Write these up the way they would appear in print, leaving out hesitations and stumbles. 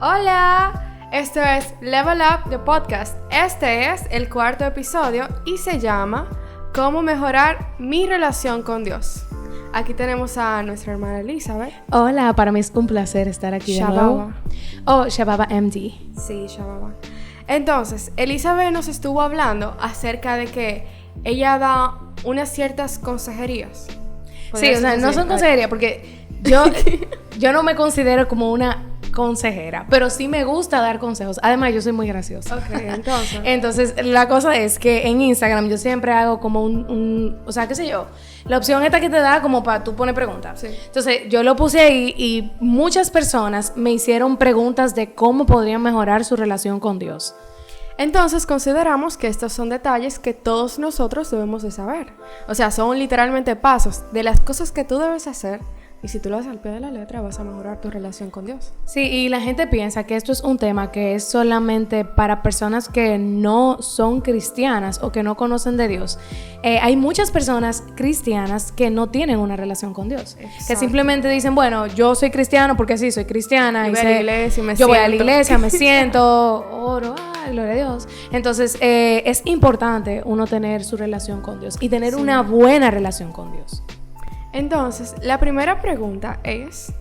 Hola, esto es Level Up the Podcast. Este es el 4º episodio y se llama ¿Cómo mejorar mi relación con Dios? Aquí tenemos a nuestra hermana Elizabeth. Hola, para mí es un placer estar aquí de nuevo. Oh, Shababa MD. Sí, Shababa. Entonces, Elizabeth nos estuvo hablando acerca de que ella da unas ciertas consejerías. Sí, o sea, no son consejerías porque yo no me considero como una consejera, pero sí me gusta dar consejos. Además, yo soy muy graciosa. Ok, entonces. Entonces, la cosa es que en Instagram yo siempre hago como o sea, qué sé yo, la opción esta que te da como para tú poner preguntas. Sí. Entonces, yo lo puse ahí y muchas personas me hicieron preguntas de cómo podrían mejorar su relación con Dios. Entonces consideramos que estos son detalles que todos nosotros debemos de saber. O sea, son literalmente pasos de las cosas que tú debes hacer. Y si tú lo haces al pie de la letra, vas a mejorar tu relación con Dios. Sí, y la gente piensa que esto es un tema que es solamente para personas que no son cristianas o que no conocen de Dios. Hay muchas personas cristianas que no tienen una relación con Dios. Exacto. Que simplemente dicen, bueno, yo soy cristiano porque sí, soy cristiana. Voy a la iglesia y me yo siento. Voy a la iglesia, me siento, oro, gloria a Dios. Entonces, es importante uno tener su relación con Dios y tener una buena relación con Dios. Entonces, la primera pregunta es,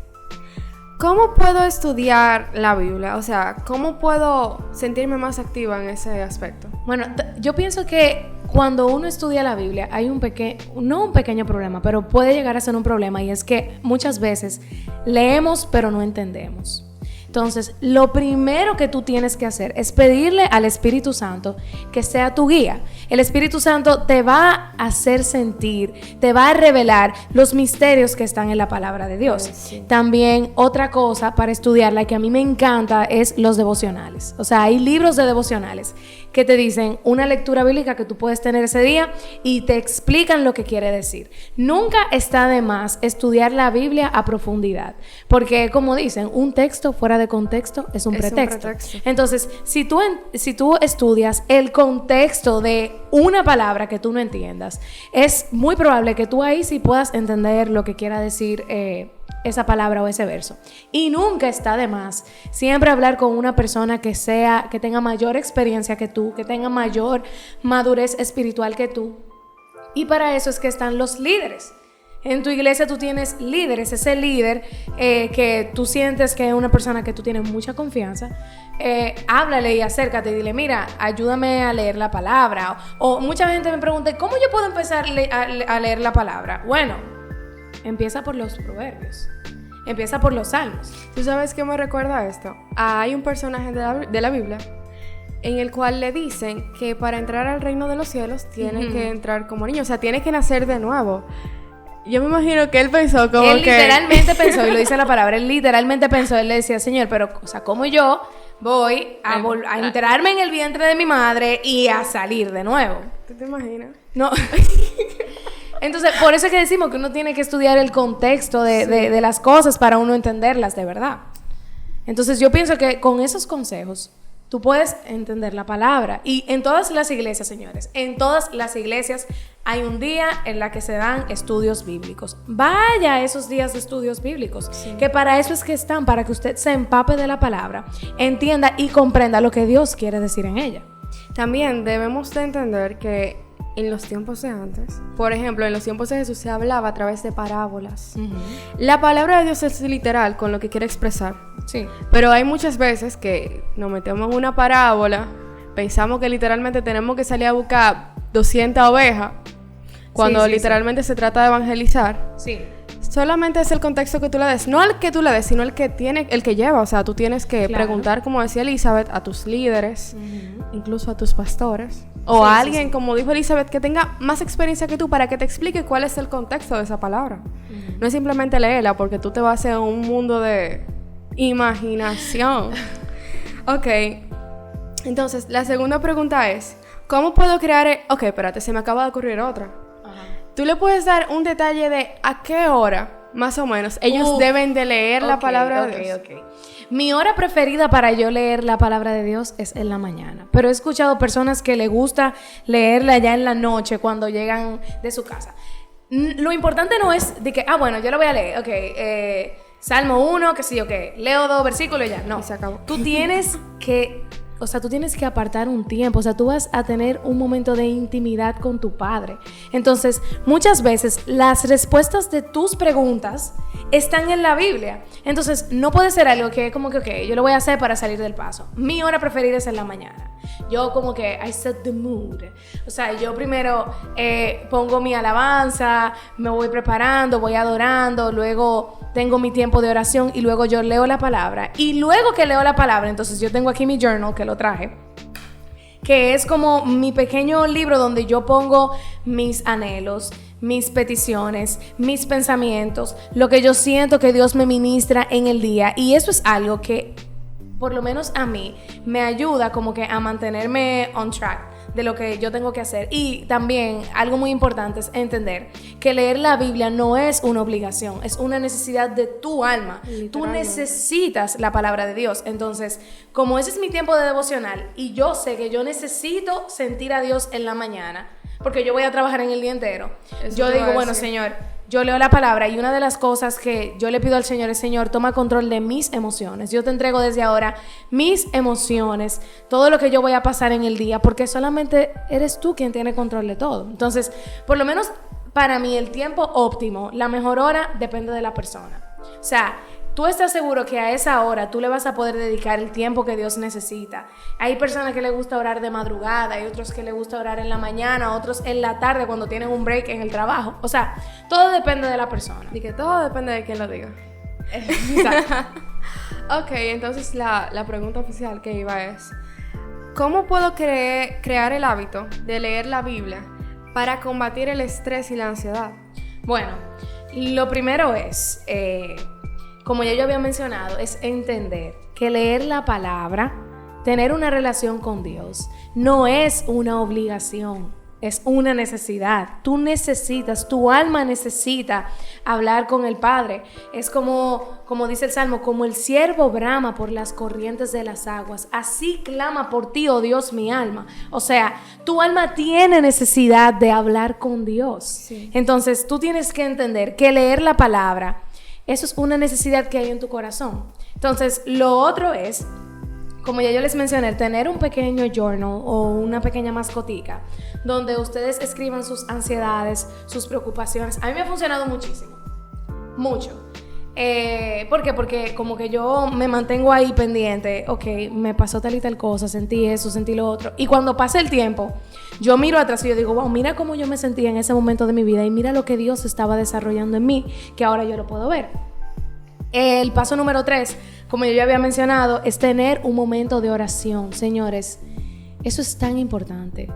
¿cómo puedo estudiar la Biblia? O sea, ¿cómo puedo sentirme más activa en ese aspecto? Bueno, yo pienso que cuando uno estudia la Biblia hay no un pequeño problema, pero puede llegar a ser un problema, y es que muchas veces leemos pero no entendemos. Entonces, lo primero que tú tienes que hacer es pedirle al Espíritu Santo que sea tu guía. El Espíritu Santo te va a hacer sentir, te va a revelar los misterios que están en la palabra de Dios. Sí. También otra cosa para estudiarla que a mí me encanta es los devocionales. O sea, hay libros de devocionales que te dicen una lectura bíblica que tú puedes tener ese día y te explican lo que quiere decir. Nunca está de más estudiar la Biblia a profundidad, porque como dicen, un texto fuera de contexto es un pretexto. Entonces, si tú estudias el contexto de una palabra que tú no entiendas, es muy probable que tú ahí sí puedas entender lo que quiera decir esa palabra o ese verso. Y nunca está de más siempre hablar con una persona que tenga mayor experiencia que tú, que tenga mayor madurez espiritual que tú. Y para eso es que están los líderes. En tu iglesia tú tienes líderes, ese líder que tú sientes que es una persona que tú tienes mucha confianza, háblale y acércate y dile, mira, ayúdame a leer la palabra. O mucha gente me pregunta, ¿cómo yo puedo empezar a leer la palabra? Bueno, empieza por los proverbios, empieza por los salmos. ¿Tú sabes qué me recuerda esto? Hay un personaje de la Biblia en el cual le dicen que para entrar al reino de los cielos tiene que entrar como niño, o sea, tiene que nacer de nuevo. Yo me imagino que él pensó como él literalmente pensó, y lo dice la palabra, él literalmente pensó, él le decía, Señor, pero, o sea, ¿cómo yo voy a enterarme en el vientre de mi madre y a salir de nuevo? ¿Tú te imaginas? No. Entonces, por eso es que decimos que uno tiene que estudiar el contexto de las cosas para uno entenderlas de verdad. Entonces, yo pienso que con esos consejos tú puedes entender la palabra. Y en todas las iglesias, señores, en todas las iglesias hay un día en la que se dan estudios bíblicos. Vaya a esos días de estudios bíblicos, que para eso es que están, para que usted se empape de la palabra, entienda y comprenda lo que Dios quiere decir en ella. También debemos de entender que en los tiempos de antes, por ejemplo, en los tiempos de Jesús se hablaba a través de parábolas. La palabra de Dios es literal con lo que quiere expresar. Sí. Pero hay muchas veces que nos metemos en una parábola, pensamos que literalmente tenemos que salir a buscar 200 ovejas, cuando literalmente se trata de evangelizar. Sí. Solamente es el contexto que tú le des, no el que tú le des, sino el que lleva. O sea, tú tienes que preguntar, como decía Elizabeth, a tus líderes, incluso a tus pastores, o a alguien, como dijo Elizabeth, que tenga más experiencia que tú para que te explique cuál es el contexto de esa palabra. No es simplemente leerla, porque tú te vas a un mundo de imaginación. Ok, entonces la segunda pregunta es, ¿cómo puedo crear? Ok, espérate, se me acaba de ocurrir otra. ¿Tú le puedes dar un detalle de a qué hora, más o menos, ellos deben de leer la palabra de Dios? Mi hora preferida para yo leer la palabra de Dios es en la mañana. Pero he escuchado personas que les gusta leerla ya en la noche cuando llegan de su casa. Lo importante no es de que, bueno, yo la voy a leer, Salmo 1, que sí o qué, leo 2 versículos y ya. No, y se acabó. Tú tienes que apartar un tiempo, o sea, tú vas a tener un momento de intimidad con tu Padre. Entonces, muchas veces las respuestas de tus preguntas están en la Biblia. Entonces, no puede ser algo que como que, ok, yo lo voy a hacer para salir del paso. Mi hora preferida es en la mañana. Yo como que, I set the mood. O sea, yo primero pongo mi alabanza, me voy preparando, voy adorando, luego tengo mi tiempo de oración y luego yo leo la palabra. Y luego que leo la palabra, entonces yo tengo aquí mi journal, que lo traje, que es como mi pequeño libro donde yo pongo mis anhelos, mis peticiones, mis pensamientos, lo que yo siento que Dios me ministra en el día. Y eso es algo que, por lo menos a mí, me ayuda como que a mantenerme on track de lo que yo tengo que hacer. Y también algo muy importante es entender que leer la Biblia no es una obligación, es una necesidad de tu alma. Tú necesitas la palabra de Dios. Entonces, como ese es mi tiempo de devocional y yo sé que yo necesito sentir a Dios en la mañana, porque yo voy a trabajar en el día entero, yo digo, bueno, Señor, yo leo la palabra y una de las cosas que yo le pido al Señor es, Señor, toma control de mis emociones. Yo te entrego desde ahora mis emociones, todo lo que yo voy a pasar en el día, porque solamente eres tú quien tiene control de todo. Entonces, por lo menos para mí el tiempo óptimo, la mejor hora, depende de la persona. O sea, tú estás seguro que a esa hora tú le vas a poder dedicar el tiempo que Dios necesita. Hay personas que les gusta orar de madrugada, hay otros que les gusta orar en la mañana, otros en la tarde cuando tienen un break en el trabajo. O sea, todo depende de la persona. Y que todo depende de quién lo diga. Exacto. Ok, entonces la pregunta oficial que iba es, ¿cómo puedo crear el hábito de leer la Biblia para combatir el estrés y la ansiedad? Bueno, lo primero es, como ya yo había mencionado, es entender que leer la palabra, tener una relación con Dios, no es una obligación, es una necesidad. Tú necesitas, tu alma necesita hablar con el Padre. Es como dice el Salmo, como el ciervo brama por las corrientes de las aguas, así clama por ti, oh Dios, mi alma. O sea, tu alma tiene necesidad de hablar con Dios. Sí. Entonces, tú tienes que entender que leer la palabra, eso es una necesidad que hay en tu corazón. Entonces, lo otro es, como ya yo les mencioné, tener un pequeño journal o una pequeña mascotica donde ustedes escriban sus ansiedades, sus preocupaciones. A mí me ha funcionado muchísimo, mucho. ¿Por qué? Porque como que yo me mantengo ahí pendiente. Ok, me pasó tal y tal cosa, sentí eso, sentí lo otro. Y cuando pasa el tiempo, yo miro atrás y yo digo, wow, mira cómo yo me sentía en ese momento de mi vida y mira lo que Dios estaba desarrollando en mí, que ahora yo lo puedo ver. El paso número 3, como yo ya había mencionado, es tener un momento de oración. Señores, eso es tan importante.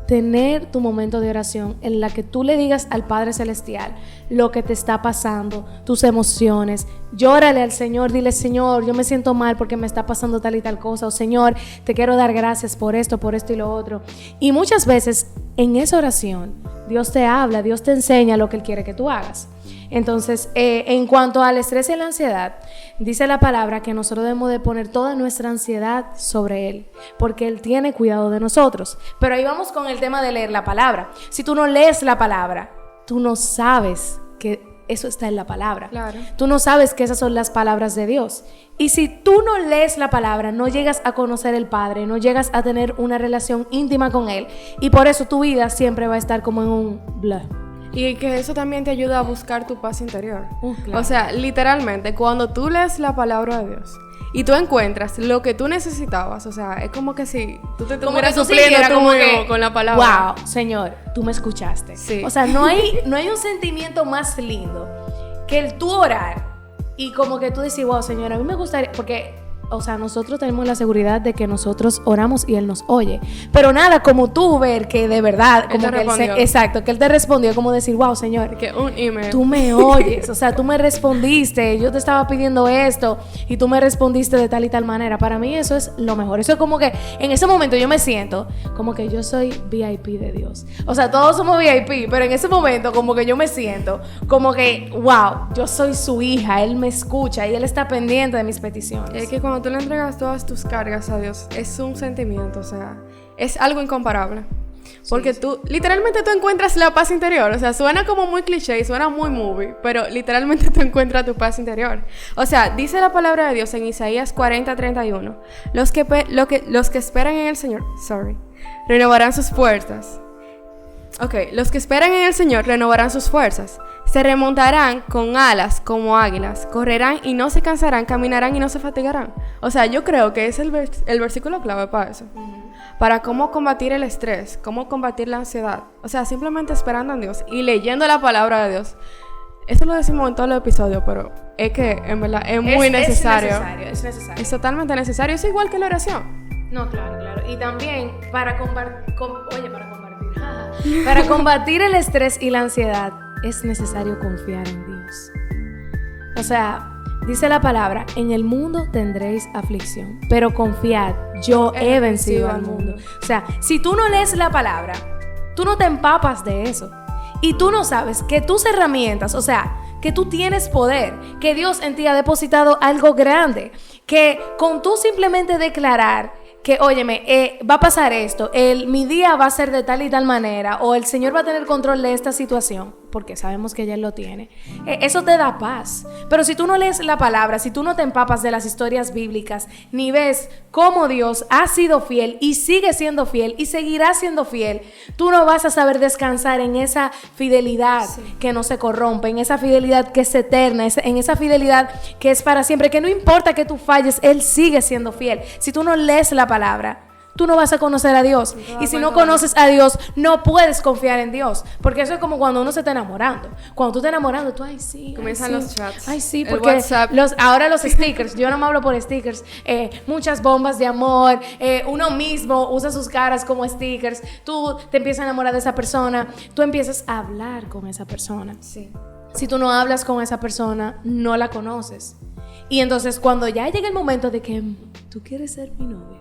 Tener tu momento de oración en la que tú le digas al Padre Celestial lo que te está pasando, tus emociones. Llórale al Señor, dile, Señor, yo me siento mal porque me está pasando tal y tal cosa. O Señor, te quiero dar gracias por esto y lo otro. Y muchas veces en esa oración Dios te habla, Dios te enseña lo que Él quiere que tú hagas. Entonces, en cuanto al estrés y la ansiedad, dice la palabra que nosotros debemos de poner toda nuestra ansiedad sobre Él, porque Él tiene cuidado de nosotros. Pero ahí vamos con el tema de leer la palabra. Si tú no lees la palabra, tú no sabes que eso está en la palabra. Claro. Tú no sabes que esas son las palabras de Dios. Y si tú no lees la palabra, no llegas a conocer al Padre, no llegas a tener una relación íntima con Él. Y por eso tu vida siempre va a estar como en un blah. Y que eso también te ayuda a buscar tu paz interior. Claro. O sea, literalmente, cuando tú lees la palabra de Dios y tú encuentras lo que tú necesitabas, o sea, es como que si tú te estuvieras supliendo tú mismo con la palabra. Wow, Señor, tú me escuchaste. Sí. O sea, no hay un sentimiento más lindo que el tú orar y como que tú decir, wow, Señor, a mí me gustaría, porque, o sea, nosotros tenemos la seguridad de que nosotros oramos y Él nos oye. Pero nada, como tú ver que de verdad, como que exacto, que Él te respondió, como decir, wow, Señor, que un email. Tú me oyes, o sea, tú me respondiste, yo te estaba pidiendo esto y tú me respondiste de tal y tal manera. Para mí eso es lo mejor. Eso es como que en ese momento yo me siento como que yo soy VIP de Dios. O sea, todos somos VIP, pero en ese momento como que yo me siento como que, wow, yo soy su hija, Él me escucha y Él está pendiente de mis peticiones. Es que cuando tú le entregas todas tus cargas a Dios, es un sentimiento, o sea, es algo incomparable. Porque tú, literalmente tú encuentras la paz interior. O sea, suena como muy cliché y suena muy movie, pero literalmente tú encuentras tu paz interior. O sea, dice la palabra de Dios en Isaías 40:31. Los que esperan en el Señor, renovarán sus fuerzas. Los que esperan en el Señor renovarán sus fuerzas. Se remontarán con alas como águilas. Correrán y no se cansarán. Caminarán y no se fatigarán. O sea, yo creo que es el versículo clave para eso. Para cómo combatir el estrés, cómo combatir la ansiedad. O sea, simplemente esperando en Dios y leyendo la palabra de Dios. Eso lo decimos en todos los episodios, pero es que en verdad es muy necesario. Es necesario. Es totalmente necesario. Es igual que la oración. No, claro. Y también para combatir el estrés y la ansiedad es necesario confiar en Dios. O sea, dice la palabra, en el mundo tendréis aflicción, pero confiad, yo he vencido al mundo. O sea, si tú no lees la palabra, tú no te empapas de eso. Y tú no sabes que tus herramientas, o sea, que tú tienes poder, que Dios en ti ha depositado algo grande, que con tú simplemente declarar que, óyeme, va a pasar esto, mi día va a ser de tal y tal manera, o el Señor va a tener control de esta situación, porque sabemos que ya Él lo tiene, eso te da paz. Pero si tú no lees la palabra, si tú no te empapas de las historias bíblicas, ni ves cómo Dios ha sido fiel y sigue siendo fiel y seguirá siendo fiel, tú no vas a saber descansar en esa fidelidad que no se corrompe, en esa fidelidad que es eterna, en esa fidelidad que es para siempre, que no importa que tú falles, Él sigue siendo fiel. Si tú no lees la palabra, tú no vas a conocer a Dios. Y si no conoces a Dios, no puedes confiar en Dios. Porque eso es como cuando uno se está enamorando. Cuando tú estás enamorando, tú, comienzan los chats. Porque ahora los stickers, yo no me hablo por stickers, muchas bombas de amor, uno mismo usa sus caras como stickers, tú te empiezas a enamorar de esa persona, tú empiezas a hablar con esa persona. Sí. Si tú no hablas con esa persona, no la conoces. Y entonces cuando ya llega el momento de que tú quieres ser mi novia,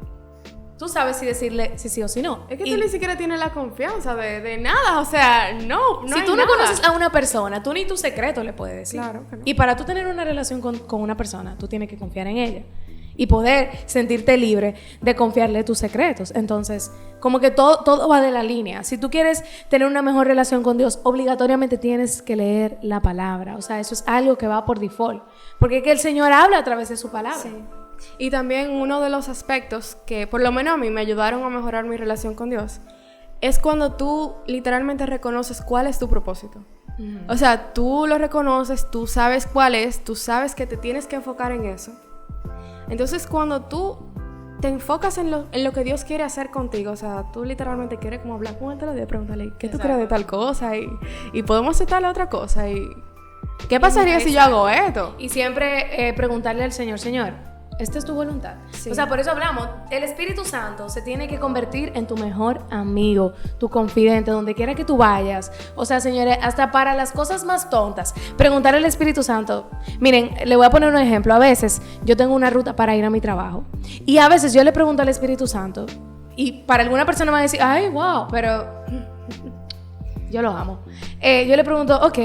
tú sabes si decirle si sí o si no. Es que tú ni siquiera tienes la confianza de nada. O sea, no si tú no conoces a una persona, tú ni tu secreto le puedes decir. Claro que no. Y para tú tener una relación con una persona, tú tienes que confiar en ella y poder sentirte libre de confiarle tus secretos. Entonces, como que todo va de la línea. Si tú quieres tener una mejor relación con Dios, obligatoriamente tienes que leer la palabra. O sea, eso es algo que va por default. Porque es que el Señor habla a través de su palabra. Sí. Y también uno de los aspectos que por lo menos a mí me ayudaron a mejorar mi relación con Dios es cuando tú literalmente reconoces cuál es tu propósito. O sea, tú lo reconoces, tú sabes cuál es, tú sabes que te tienes que enfocar en eso. Entonces cuando tú te enfocas en lo que Dios quiere hacer contigo, o sea, tú literalmente quieres como hablar con él todos los días, preguntarle ¿qué tú crees de tal cosa? Y podemos hacer tal otra cosa y ¿qué pasaría si yo hago esto? Y siempre preguntarle al Señor, ¿esta es tu voluntad? Sí. O sea, por eso hablamos, el Espíritu Santo se tiene que convertir en tu mejor amigo, tu confidente, donde quiera que tú vayas. O sea, señores, hasta para las cosas más tontas, preguntarle al Espíritu Santo. Miren, le voy a poner un ejemplo. A veces yo tengo una ruta para ir a mi trabajo y a veces yo le pregunto al Espíritu Santo y para alguna persona me va a decir, ay, wow, pero yo lo amo. Yo le pregunto, ok,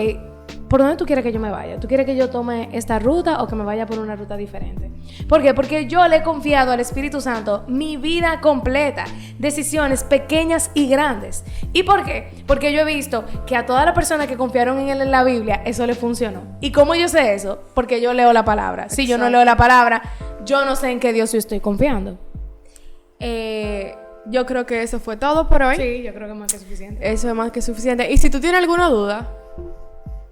¿por dónde tú quieres que yo me vaya? ¿Tú quieres que yo tome esta ruta o que me vaya por una ruta diferente? ¿Por qué? Porque yo le he confiado al Espíritu Santo mi vida completa, decisiones pequeñas y grandes. ¿Y por qué? Porque yo he visto que a todas las personas que confiaron en Él en la Biblia, eso le funcionó. ¿Y cómo yo sé eso? Porque yo leo la palabra. Exacto. Si yo no leo la palabra, yo no sé en qué Dios yo estoy confiando. Yo creo que eso fue todo por hoy. Sí, yo creo que es más que suficiente. Eso es más que suficiente. Y si tú tienes alguna duda,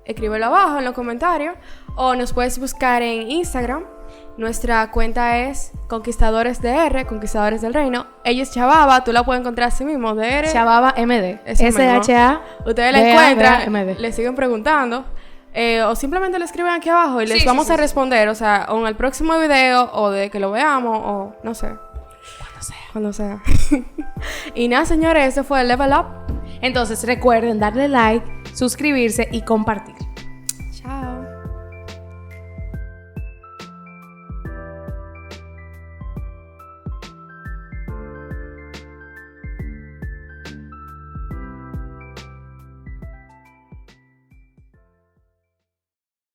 escríbelo abajo en los comentarios o nos puedes buscar en Instagram. Nuestra cuenta es Conquistadores DR, Conquistadores del Reino. Ella es Chababa, tú la puedes encontrar así mismo, DR. Chababa MD. SHA. Ustedes la encuentran, le siguen preguntando o simplemente le escriben aquí abajo y les vamos a responder, o sea, o en el próximo video o de que lo veamos o no sé. Cuando sea. Y nada, señores, eso fue el Level Up. Entonces recuerden darle like, suscribirse y compartir.